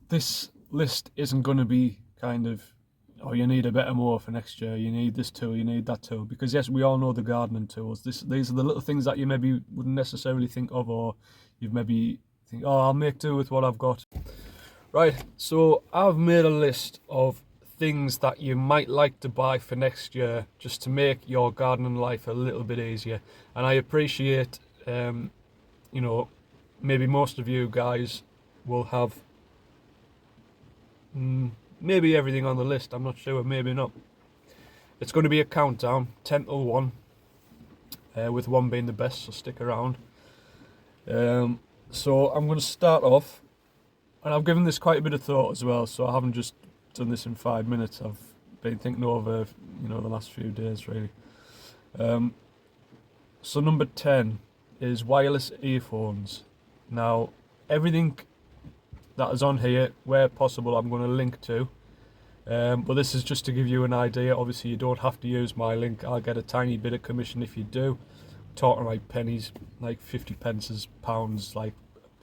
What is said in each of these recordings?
this list isn't going to be kind of, oh, you need a better mower for next year, you need this tool, you need that tool, because yes, we all know the gardening tools. These are the little things that you maybe wouldn't necessarily think of, or you've maybe think, oh, I'll make do with what I've got. Right, so I've made a list of things that you might like to buy for next year just to make your gardening life a little bit easier. And I appreciate, maybe most of you guys will have maybe everything on the list. I'm not sure, maybe not. It's going to be a countdown, 10 till 1, with 1 being the best, so stick around. So I'm going to start off, and I've given this quite a bit of thought as well, so I haven't just done this in 5 minutes. I've been thinking over, the last few days, really. So number 10 is wireless earphones. Now, everything that is on here, where possible, I'm going to link to. But this is just to give you an idea. Obviously, you don't have to use my link. I'll get a tiny bit of commission if you do. I'm talking like pennies, like 50 pence is pounds. Like,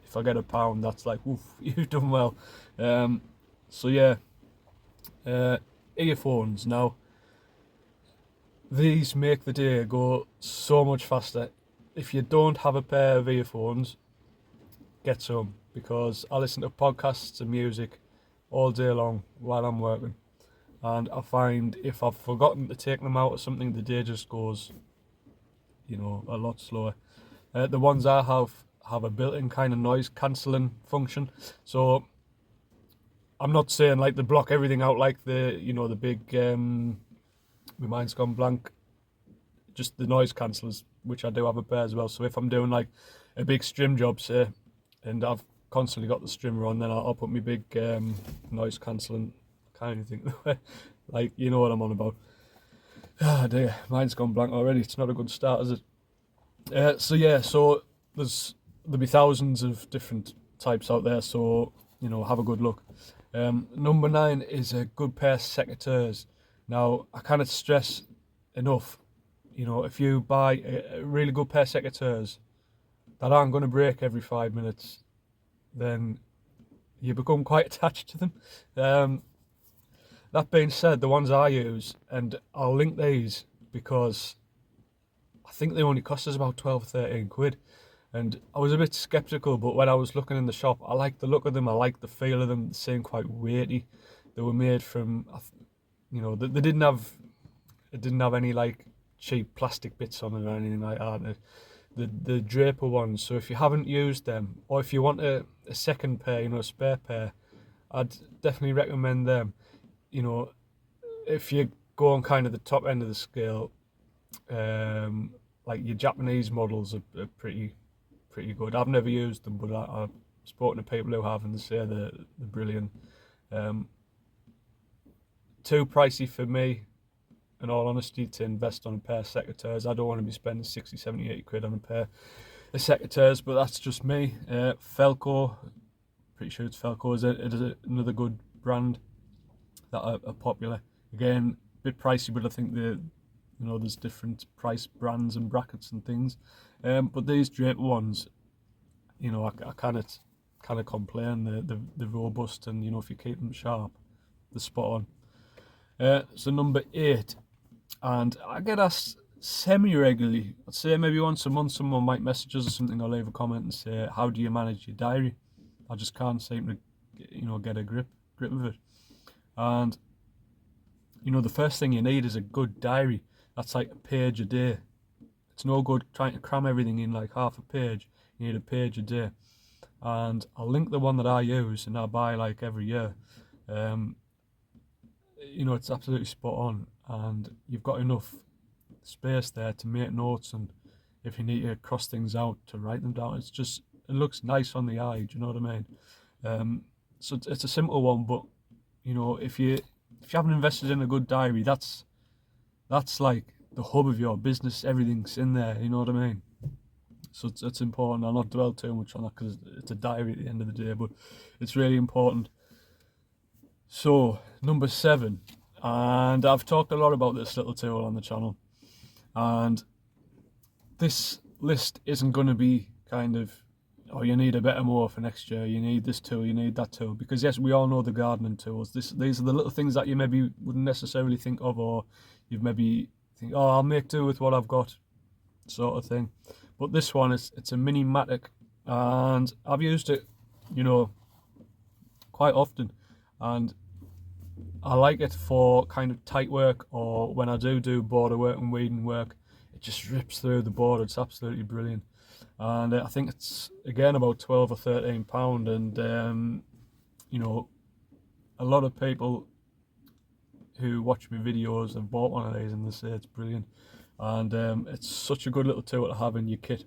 if I get a pound, that's like, oof, you've done well. So yeah, earphones. Now, these make the day go so much faster. If you don't have a pair of earphones, get some, because I listen to podcasts and music all day long while I'm working, and I find if I've forgotten to take them out or something, the day just goes, a lot slower. The ones I have a built-in kind of noise cancelling function, so I'm not saying like they block everything out like the the big my mind's gone blank, just the noise cancellers, which I do have a pair as well. So if I'm doing like a big strim job, say, and I've constantly got the strimmer on, then I'll put my big noise cancelling, kind of think, like, you know what I'm on about. Ah dear, mine's gone blank already. It's not a good start, is it? So yeah, so there'll be thousands of different types out there, so have a good look. Number 9 is a good pair of secateurs. Now, I cannot stress enough, if you buy a really good pair of secateurs that aren't going to break every 5 minutes, then you become quite attached to them. That being said, the ones I use, and I'll link these because I think they only cost us about 12-13 quid, and I was a bit skeptical, but when I was looking in the shop, I liked the look of them, I liked the feel of them. They seemed quite weighty. They were made from, they didn't have any like cheap plastic bits on it or anything like that. The Draper ones. So if you haven't used them, or if you want a second pair, a spare pair, I'd definitely recommend them. If you go on kind of the top end of the scale, like your Japanese models are pretty good. I've never used them, but I've spoken to people who have, and they say they're brilliant. Too pricey for me, in all honesty, to invest on a pair of secateurs. I don't want to be spending 60, 70, 80 quid on a pair of secateurs, but that's just me. Felco, pretty sure it's Felco, is another good brand that are popular. Again, a bit pricey, but I think there's different price brands and brackets and things. But these Draper ones, I kind of complain. They're robust, and if you keep them sharp, they're spot on. So number 8, and I get asked semi-regularly, I'd say maybe once a month, someone might message us or something, or leave a comment and say, how do you manage your diary? I just can't seem to, get a grip of it. And, the first thing you need is a good diary. That's like a page a day. It's no good trying to cram everything in like half a page. You need a page a day. And I'll link the one that I use and I buy like every year. It's absolutely spot on, and you've got enough space there to make notes, and if you need to cross things out, to write them down. It looks nice on the eye, do you know what I mean? So it's a simple one, but if you haven't invested in a good diary, that's like the hub of your business. Everything's in there, you know what I mean? So it's important. I'll not dwell too much on that because it's a diary at the end of the day, but it's really important. So, number 7, and I've talked a lot about this little tool on the channel, and this list isn't going to be kind of, oh, you need a better mower for next year, you need this tool, you need that tool. Because yes, we all know the gardening tools. These are the little things that you maybe wouldn't necessarily think of, or you've maybe think, oh, I'll make do with what I've got, sort of thing. But this one it's a mini Matic, and I've used it, you know, quite often, and I like it for kind of tight work, or when I do border work and weeding work. It just rips through the border. It's absolutely brilliant. And I think it's again about 12 or 13 pound, and you know, a lot of people who watch my videos have bought one of these and they say it's brilliant, and it's such a good little tool to have in your kit.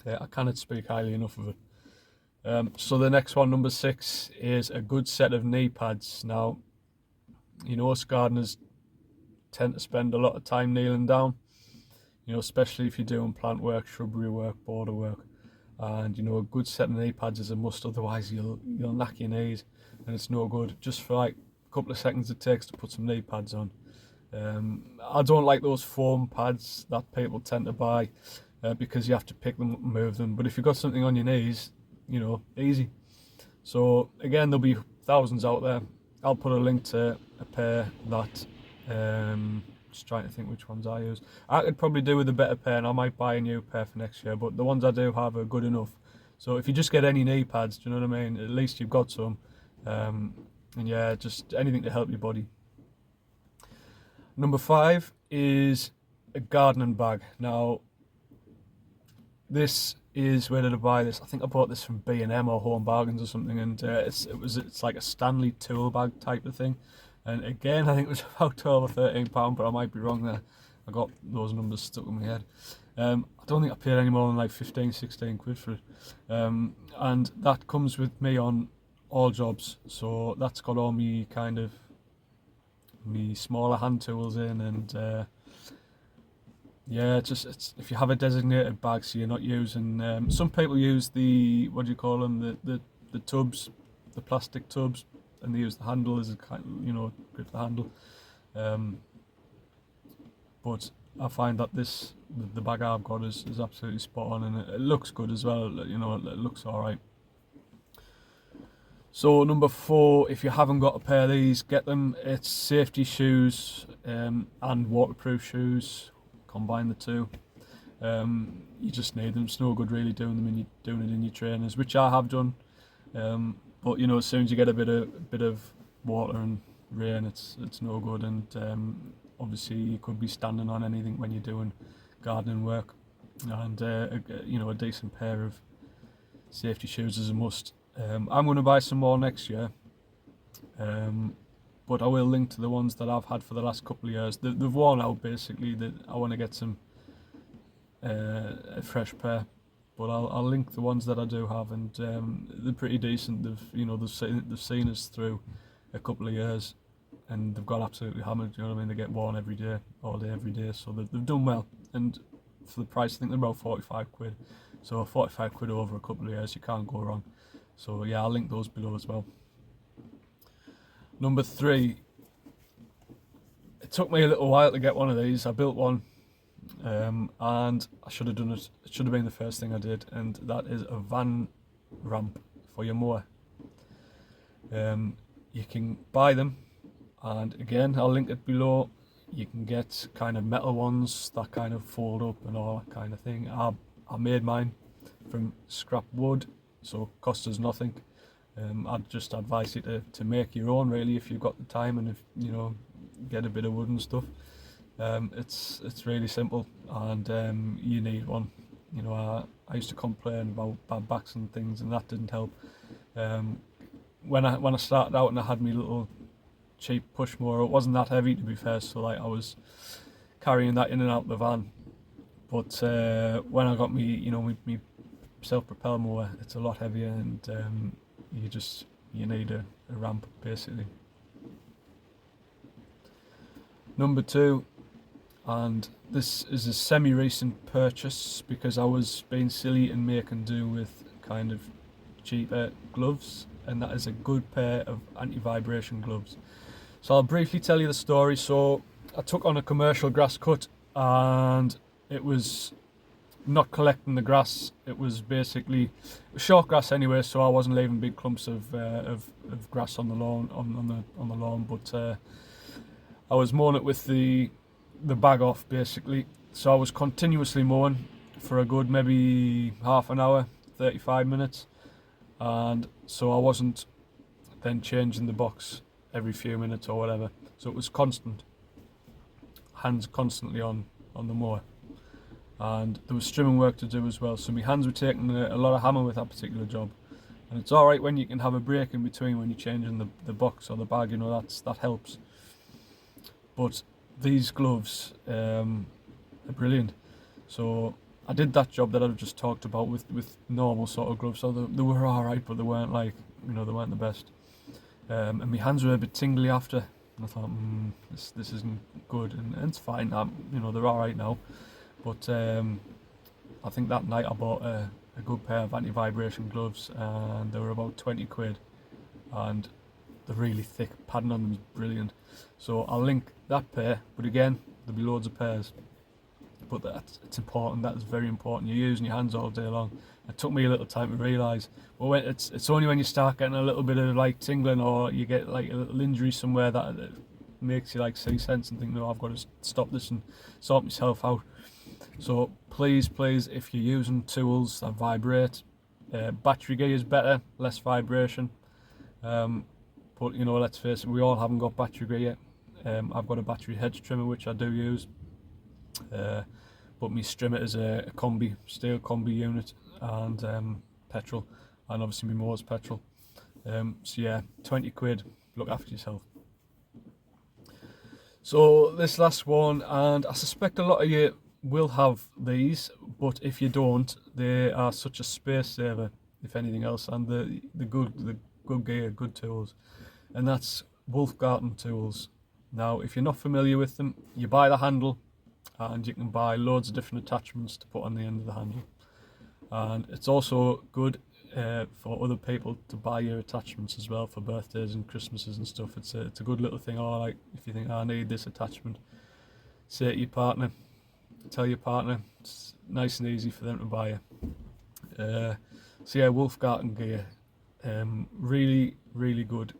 I cannot speak highly enough of it. So the next one, number 6, is a good set of knee pads. Now, you know, us gardeners tend to spend a lot of time kneeling down, you know, especially if you're doing plant work, shrubbery work, border work. And you know, a good set of knee pads is a must, otherwise you'll knack your knees, and it's no good. Just for like a couple of seconds it takes to put some knee pads on. I don't like those foam pads that people tend to buy, because you have to pick them up and move them. But if you've got something on your knees, you know, easy. So again, there'll be thousands out there. I'll put a link to a pair that, just trying to think which ones I use. I could probably do with a better pair, and I might buy a new pair for next year, but the ones I do have are good enough. So if you just get any knee pads, do you know what I mean? At least you've got some. And yeah, just anything to help your body. Number 5 is a gardening bag. Now, this is, where did I buy this? I think I bought this from B&M or Home Bargains or something, and it's like a Stanley tool bag type of thing. And again, I think it was about 12 or 13 pound, but I might be wrong there. I got those numbers stuck in my head. I don't think I paid any more than like 15, 16 quid for it. And that comes with me on all jobs. So that's got all me kind of me smaller hand tools in, and yeah, it's if you have a designated bag, so you're not using. Some people use the, what do you call them? The tubs, the plastic tubs, and they use the handle as a kind of, you know, grip the handle. But I find that the bag I've got is absolutely spot on, and it looks good as well. You know, it looks all right. So number 4, if you haven't got a pair of these, get them. It's safety shoes and waterproof shoes. Combine the two. You just need them. It's no good really doing it in your trainers, which I have done. But you know, as soon as you get a bit of water and rain, it's no good. And obviously you could be standing on anything when you're doing gardening work. And you know, a decent pair of safety shoes is a must. I'm going to buy some more next year, but I will link to the ones that I've had for the last couple of years. They've worn out basically. I want to get some a fresh pair, but I'll link the ones that I do have, and they're pretty decent. They've seen us through a couple of years, and they've got absolutely hammered. You know what I mean? They get worn every day, all day, every day. So they've done well, and for the price, I think they're about 45 quid. So 45 quid over a couple of years, you can't go wrong. So yeah, I'll link those below as well. Number 3, it took me a little while to get one of these. I built one, and I should have done it. It should have been the first thing I did, and that is a van ramp for your mower. You can buy them, and again, I'll link it below. You can get kind of metal ones that kind of fold up and all that kind of thing. I made mine from scrap wood, so it costs us nothing. I'd just advise you to make your own, really, if you've got the time, and if you know, get a bit of wood and stuff. It's really simple, and you need one. You know, I used to complain about bad backs and things, and that didn't help. When I started out and I had my little cheap push mower, it wasn't that heavy, to be fair, so like I was carrying that in and out of the van. But when I got me self-propelled mower, it's a lot heavier, and you need a ramp basically. Number 2, and this is a semi-recent purchase because I was being silly and making do with kind of cheaper gloves, and that is a good pair of anti-vibration gloves. So I'll briefly tell you the story. So I took on a commercial grass cut, and it was not collecting the grass. It was basically short grass anyway, so I wasn't leaving big clumps of grass on the lawn on the lawn. But I was mowing it with the bag off basically. So I was continuously mowing for a good maybe half an hour, 35 minutes, and so I wasn't then changing the box every few minutes or whatever. So it was constant, hands constantly on the mower. And there was trimming work to do as well, so my hands were taking a lot of hammer with that particular job. And it's alright when you can have a break in between when you're changing the box or the bag, you know, that helps. But these gloves are brilliant. So I did that job that I've just talked about with normal sort of gloves, so they were alright, but they weren't like, you know, they weren't the best. And my hands were a bit tingly after, and I thought, this isn't good, and it's fine, you know, they're alright now. But I think that night I bought a good pair of anti-vibration gloves, and they were about 20 quid, and they're really thick, padding on them is brilliant. So I'll link that pair, but again, there'll be loads of pairs. But it's important, that is very important. You're using your hands all day long. It took me a little time to realise, well, it's only when you start getting a little bit of like tingling, or you get like a little injury somewhere, that it makes you like see sense and think, no, I've got to stop this and sort myself out. So please, if you're using tools that vibrate, battery gear is better, less vibration. But you know, let's face it, we all haven't got battery gear yet. I've got a battery hedge trimmer which I do use, but my strimmer is a steel combi unit, and petrol, and obviously my mower's petrol. So yeah, 20 quid, look after yourself. So this last one, and I suspect a lot of you will have these, but if you don't, they are such a space saver, if anything else, and the good gear, good tools, and that's Wolfgarten tools. Now, if you're not familiar with them, you buy the handle, and you can buy loads of different attachments to put on the end of the handle, and it's also good for other people to buy your attachments as well for birthdays and Christmases and stuff. It's a good little thing. Or like, if you think, I need this attachment, say to your partner, tell your partner, it's nice and easy for them to buy it. So yeah, Wolfgarten gear, really good.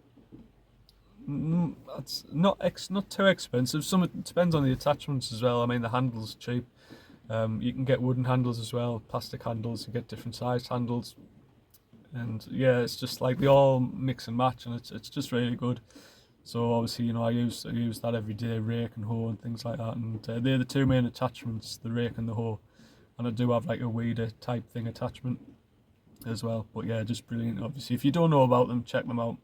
It's not too expensive. It depends on the attachments as well. I mean, the handle's cheap. You can get wooden handles as well, plastic handles. You get different sized handles, and yeah, it's just like they all mix and match, and it's just really good. So obviously, you know, I use that every day, rake and hoe and things like that, and they're the two main attachments, the rake and the hoe. And I do have like a weeder type thing attachment as well. But yeah, just brilliant. Obviously, if you don't know about them, check them out,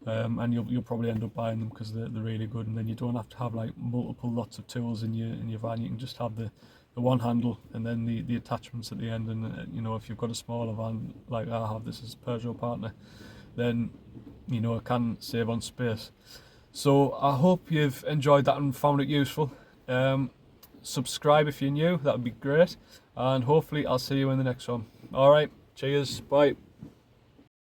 and you'll probably end up buying them because they're really good. And then you don't have to have like multiple lots of tools in your van. You can just have the one handle and then the attachments at the end. And you know, if you've got a smaller van like I have, this is a Peugeot partner, then you know, it can save on space. So I hope you've enjoyed that and found it useful. Subscribe if you're new, that would be great, and hopefully I'll see you in the next one. Alright, cheers, bye.